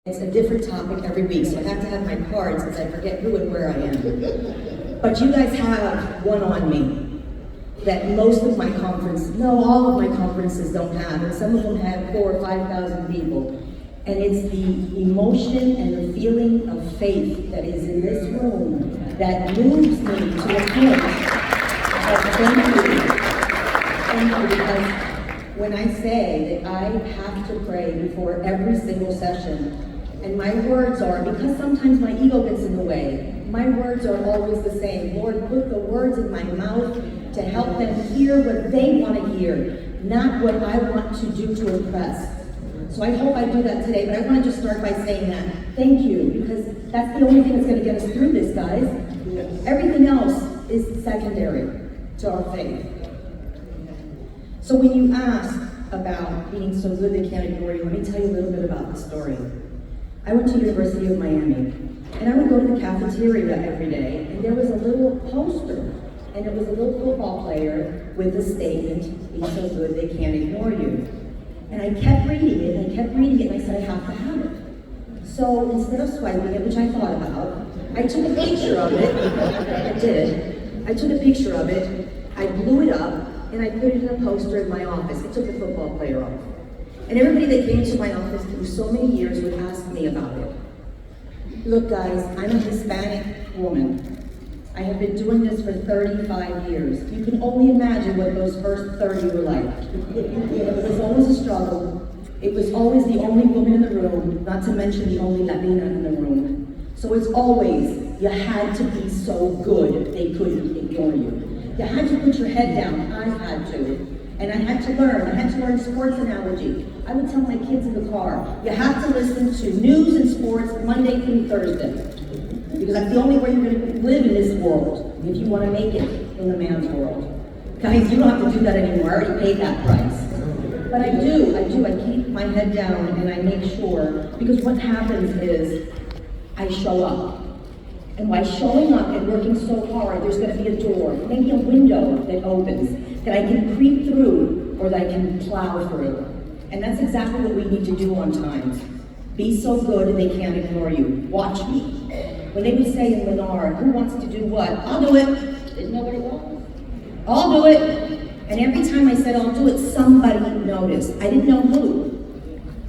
It's a different topic every week, so I have to have my cards because I forget who and where I am. But you guys have one on me that most of my conferences, no, all of my conferences don't have, and some of them have 4,000 or 5,000 people. And it's the emotion and the feeling of faith that is in this room that moves me to a point of thank you. Thank you, because when I say that I have to pray before every single session, and my words are, because sometimes my ego gets in the way, my words are always the same. Lord, put the words in my mouth to help them hear what they want to hear, not what I want to do to impress. So I hope I do that today, but I want to just start by saying that. Thank you, because that's the only thing that's going to get us through this, guys. Everything else is secondary to our faith. So when you ask about being so good they can't ignore you, let me tell you a little bit about the story. I went to University of Miami, and I would go to the cafeteria every day, and there was a little poster, and it was a little football player with the statement, "Be so good they can't ignore you." And I kept reading it, and I said, I have to have it. So instead of swiping it, which I thought about, I took a picture of it. I did. I took a picture of it, I blew it up, and I put it in a poster in my office. I took the football player off. And everybody that came to my office through so many years would ask me about it. Look, guys, I'm a Hispanic woman. I have been doing this for 35 years. You can only imagine what those first 30 were like. It was always a struggle. It was always the only woman in the room, not to mention the only Latina in the room. So it's always, you had to be so good they couldn't ignore you. You had to put your head down. I had to. And I had to learn. I had to learn sports analogy. I would tell my kids in the car, you have to listen to news and sports Monday through Thursday. Because that's the only way you're going to live in this world, if you want to make it in the man's world. Guys, you don't have to do that anymore. I already paid that price. But I do. I keep my head down and I make sure, because what happens is I show up. And by showing up and working so hard, there's going to be a door, maybe a window that opens, that I can creep through or that I can plow through. And that's exactly what we need to do on times. Be so good they can't ignore you. Watch me. When they would say in Lennar, who wants to do what? I'll do it. Didn't nobody want? I'll do it. And every time I said I'll do it, somebody noticed. I didn't know who.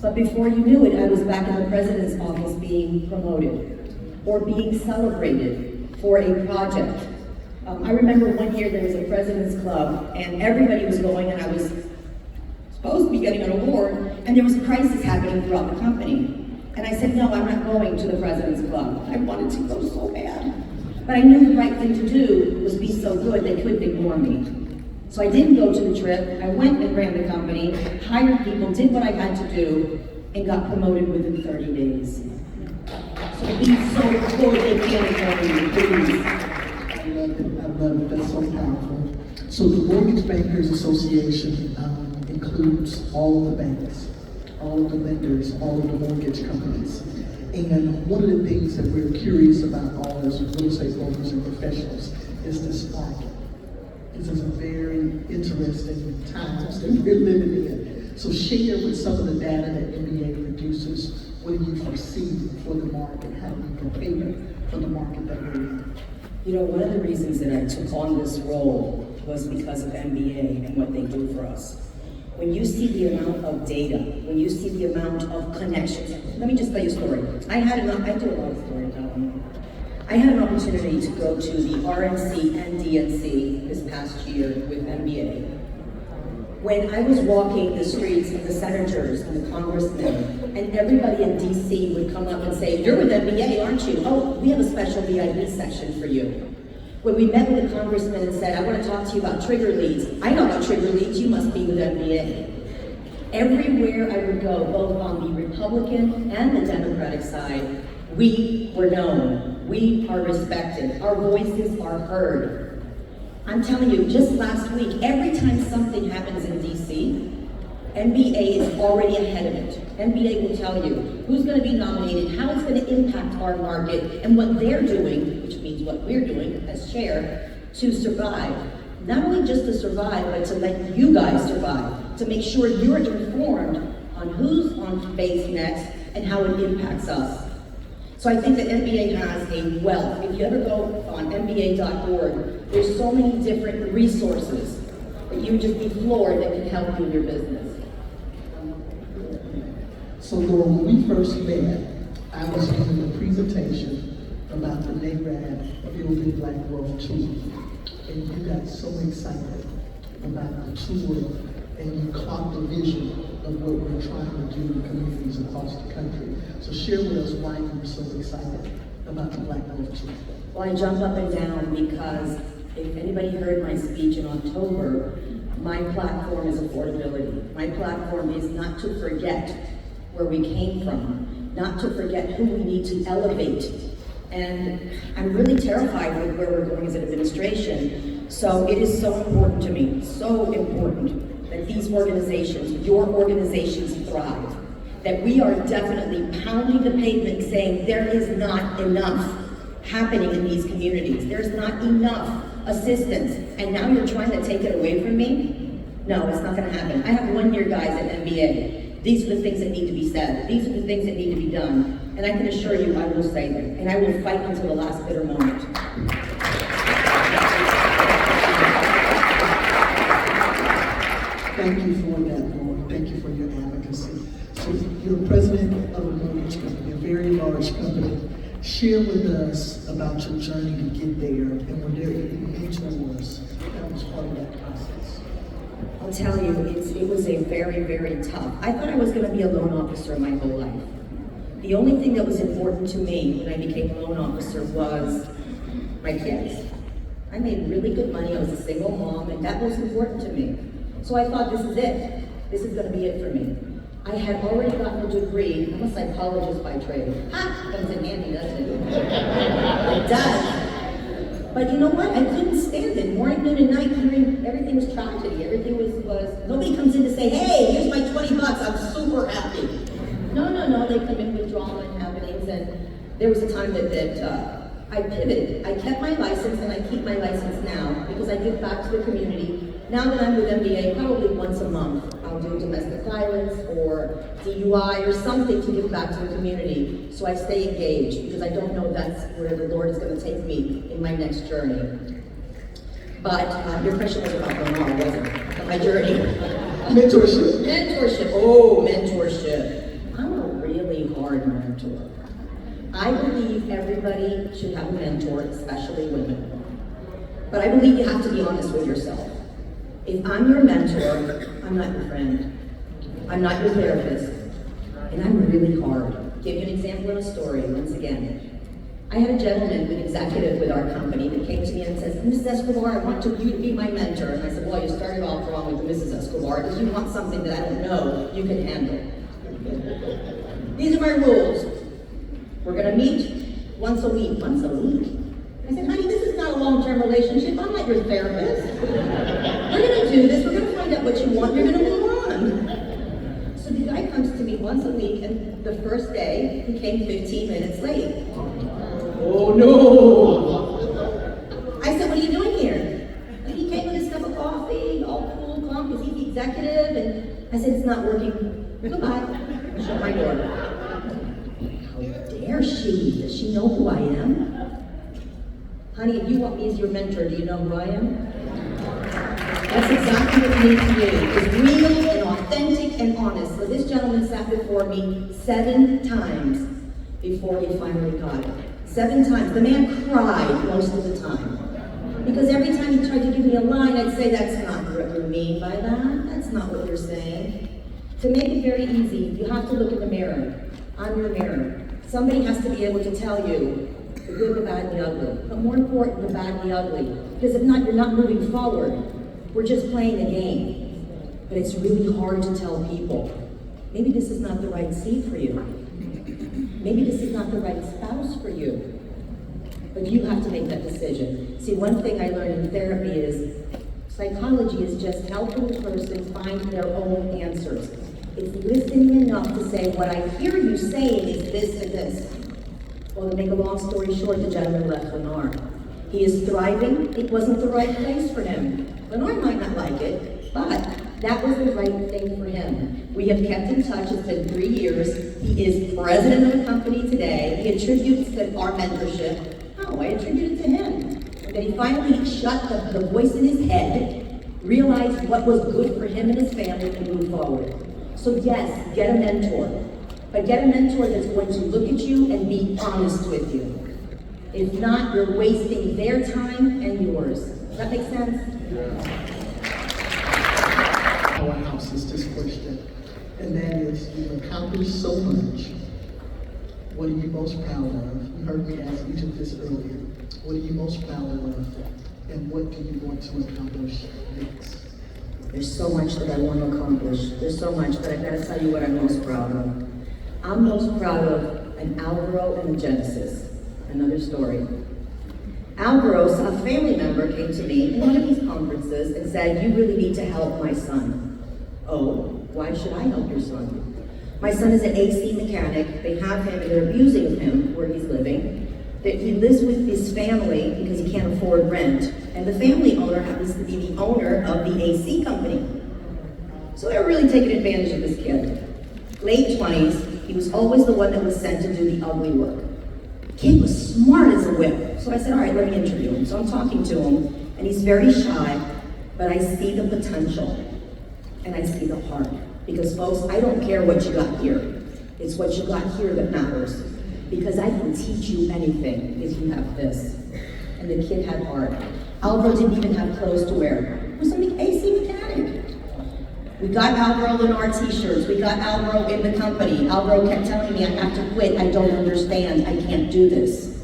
But before you knew it, I was back in the president's office being promoted or being celebrated for a project. I remember one year there was a president's club and everybody was going and I was supposed to be getting an award and there was a crisis happening throughout the company. And I said, no, I'm not going to the President's Club. I wanted to go so bad. But I knew the right thing to do was be so good they couldn't ignore me. So I didn't go to the trip. I went and ran the company, hired people, did what I had to do, and got promoted within 30 days. So be so good they can't ignore you, please. I love it. That's so powerful. So the Mortgage Bankers Association includes all of the banks, all of the lenders, all of the mortgage companies. And one of the things that we're curious about all as real estate brokers and professionals is this market. This is a very interesting times that we're living in. So share with some of the data that MBA produces. What do you foresee for the market? How do you prepare for the market that we're in? You know, one of the reasons that I took on this role was because of MBA and what they do for us. When you see the amount of data, when you see the amount of connections, let me just tell you a story. I do a lot of storytelling. I had an opportunity to go to the RNC and DNC this past year with MBA. When I was walking the streets of the senators and the congressmen, and everybody in DC would come up and say, you're with MBA, aren't you? Oh, we have a special VIP section for you. When we met with the congressman and said, I want to talk to you about trigger leads. I know about trigger leads, you must be with MBA. Everywhere I would go, both on the Republican and the Democratic side, we were known. We are respected. Our voices are heard. I'm telling you, just last week, every time something happens in DC, MBA is already ahead of it. MBA will tell you who's going to be nominated, how it's going to impact our market, and what they're doing, which means what we're doing as chair, to survive. Not only just to survive, but to let you guys survive, to make sure you're informed on who's on base next, and how it impacts us. So I think that MBA has a wealth. If you ever go on MBA.org, there's so many different resources that you would just be floored that can help you in your business. So Laura, when we first met, I was giving a presentation about the NARAD Building Black Growth Tour. And you got so excited about the tour and you caught the vision of what we're trying to do in communities across the country. So share with us why you were so excited about the Black Growth Tour. Well, I jump up and down because if anybody heard my speech in October, my platform is affordability. My platform is not to forget where we came from, not to forget who we need to elevate. And I'm really terrified with where we're going as an administration. So it is so important to me, so important that these organizations, your organizations thrive. That we are definitely pounding the pavement saying there is not enough happening in these communities. There's not enough assistance. And now you're trying to take it away from me? No, it's not gonna happen. I have 1-year guys at MBA. These are the things that need to be said. These are the things that need to be done. And I can assure you I will say them. And I will fight until the last bitter moment. Thank you for that, Laura. Thank you for your advocacy. So you're president of a mortgage company, a very large company. Share with us about your journey to get there and were there any mentors that was part of that process? I'll tell you, it was a very, very tough. I thought I was going to be a loan officer my whole life. The only thing that was important to me when I became a loan officer was my kids. I made really good money. I was a single mom, and that was important to me. So I thought, this is it. This is going to be it for me. I had already gotten a degree. I'm a psychologist by trade. Ha! Comes in handy, doesn't it? It does. But you know what? I couldn't stand it. Morning, noon, and night, hearing everything was tragedy. Everything was nobody comes in to say, hey, here's my 20 bucks. I'm super happy. No. They come in with drama and happenings. And there was a time that I pivoted. I kept my license, and I keep my license now because I give back to the community. Now that I'm with MBA, probably once a month, I'll do domestic violence or DUI or something to give back to the community. So I stay engaged because I don't know that's where the Lord is going to take me in my next journey. But your question was about Lamar, wasn't it? My journey. Mentorship. Mentorship. Oh, mentorship. I'm a really hard mentor. I believe everybody should have a mentor, especially women. But I believe you have to be honest with yourself. If I'm your mentor, I'm not your friend. I'm not your therapist. And I'm really hard. I'll give you an example and a story once again. I had a gentleman, an executive with our company, that came to me and says, Mrs. Escobar, I want you to be my mentor. And I said, well, you started off wrong with Mrs. Escobar because you want something that I don't know you can handle. These are my rules. We're gonna meet once a week. Once a week? I said, honey, this is not a long-term relationship. I'm not your therapist. We're gonna do this. We're gonna find out what you want. You're gonna move on. So the guy comes to me once a week, and the first day, he came 15 minutes late. Oh, no. I said, what are you doing here? And he came with his cup of coffee, all cool, calm, because he's the executive, and I said, it's not working. Goodbye. Shut my door. How dare she? Does she know who I am? Honey, if you want me as your mentor, do you know who I am? That's exactly what you need to do. It's real and authentic and honest. So this gentleman sat before me 7 times before he finally got it. 7 times. The man cried most of the time. Because every time he tried to give me a line, I'd say, that's not what you mean by that. That's not what you're saying. To make it very easy, you have to look in the mirror. I'm your mirror. Somebody has to be able to tell you the good, the bad, and the ugly. But more important, the bad and the ugly. Because if not, you're not moving forward. We're just playing a game. But it's really hard to tell people, maybe this is not the right seed for you. Maybe this is not the right spouse for you. But you have to make that decision. See, one thing I learned in therapy is psychology is just helping the person find their own answers. It's listening enough to say, what I hear you saying is this and this. Well, to make a long story short, the gentleman left Lenore. He is thriving. It wasn't the right place for him. Lenore might not like it, but That was the right thing for him. We have kept in touch. It's been 3 years. He is president of the company today. He attributes to our mentorship. No, I attribute it to him. That he finally shut the voice in his head, realized what was good for him and his family, and moved forward. So yes, get a mentor. But get a mentor that's going to look at you and be honest with you. If not, you're wasting their time and yours. Does that make sense? Powerhouse is this question, and that is, you've accomplished so much. What are you most proud of? You heard me ask each of this earlier. What are you most proud of, and what do you want to accomplish next? There's so much that I want to accomplish. There's so much, but I've got to tell you what I'm most proud of. I'm most proud of an Alvaro and a Genesis. Another story. Alvaro, a family member, came to me in one of these conferences and said, "You really need to help my son." Oh, why should I help your son? My son is an AC mechanic. They have him and they're abusing him where he's living. That he lives with his family because he can't afford rent. And the family owner happens to be the owner of the AC company. So they're really taking advantage of this kid. Late 20s, he was always the one that was sent to do the ugly work. Kid was smart as a whip. So I said, all right, let me interview him. So I'm talking to him, and he's very shy, but I see the potential, and I see the heart. Because folks, I don't care what you got here. It's what you got here that matters. Because I can teach you anything if you have this. And the kid had heart. Alvaro didn't even have clothes to wear. He was an AC mechanic. We got Alvaro in our t-shirts. We got Alvaro in the company. Alvaro kept telling me, I have to quit. I don't understand. I can't do this.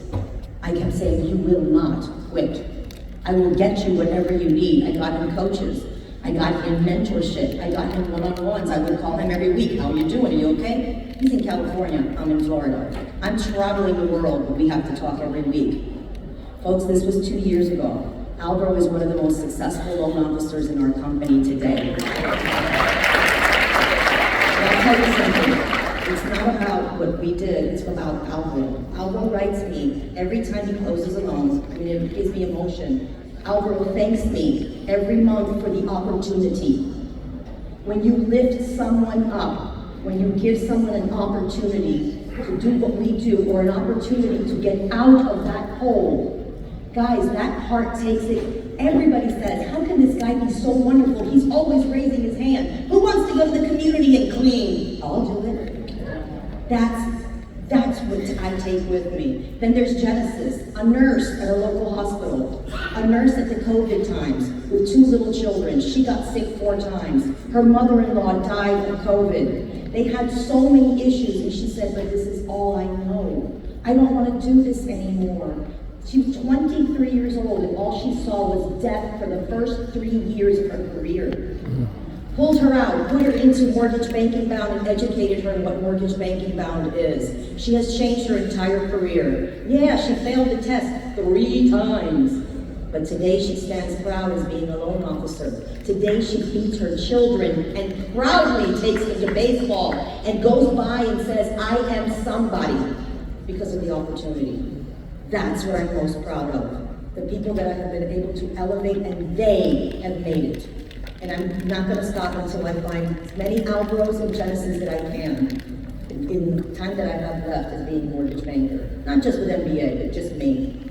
I kept saying, you will not quit. I will get you whatever you need. I got him coaches. I got him mentorship. I got him one-on-ones. I would call him every week. How are you doing? Are you okay? He's in California. I'm in Florida. I'm traveling the world, but we have to talk every week. Folks, this was 2 years ago. Alvaro is one of the most successful loan officers in our company today. And I'll tell you something. It's not about what we did. It's about Alvaro. Alvaro writes me every time he closes a loan. I mean, it gives me emotion. Alvaro thanks me every month for the opportunity. When you lift someone up, when you give someone an opportunity to do what we do, or an opportunity to get out of that hole, guys, that heart takes it. Everybody says, how can this guy be so wonderful? He's always raising his hand. Who wants to go to the community and clean? I'll do it. That's what I take with me. Then there's Genesis, a nurse at a local hospital, a nurse at the COVID times with 2 little children. She got sick 4 times. Her mother-in-law died of COVID. They had so many issues, and she said, but this is all I know. I don't want to do this anymore. She was 23 years old, and all she saw was death for the first 3 years of her career. Pulled her out, put her into Mortgage Banking Bound, and educated her in what Mortgage Banking Bound is. She has changed her entire career. Yeah, she failed the test 3 times. But today she stands proud as being a loan officer. Today she feeds her children and proudly takes them to baseball and goes by and says, I am somebody because of the opportunity. That's what I'm most proud of. The people that I have been able to elevate, and they have made it. And I'm not going to stop until I find as many Alvaros and Genesis that I can in the time that I have left as being a mortgage banker. Not just with MBA, but just me.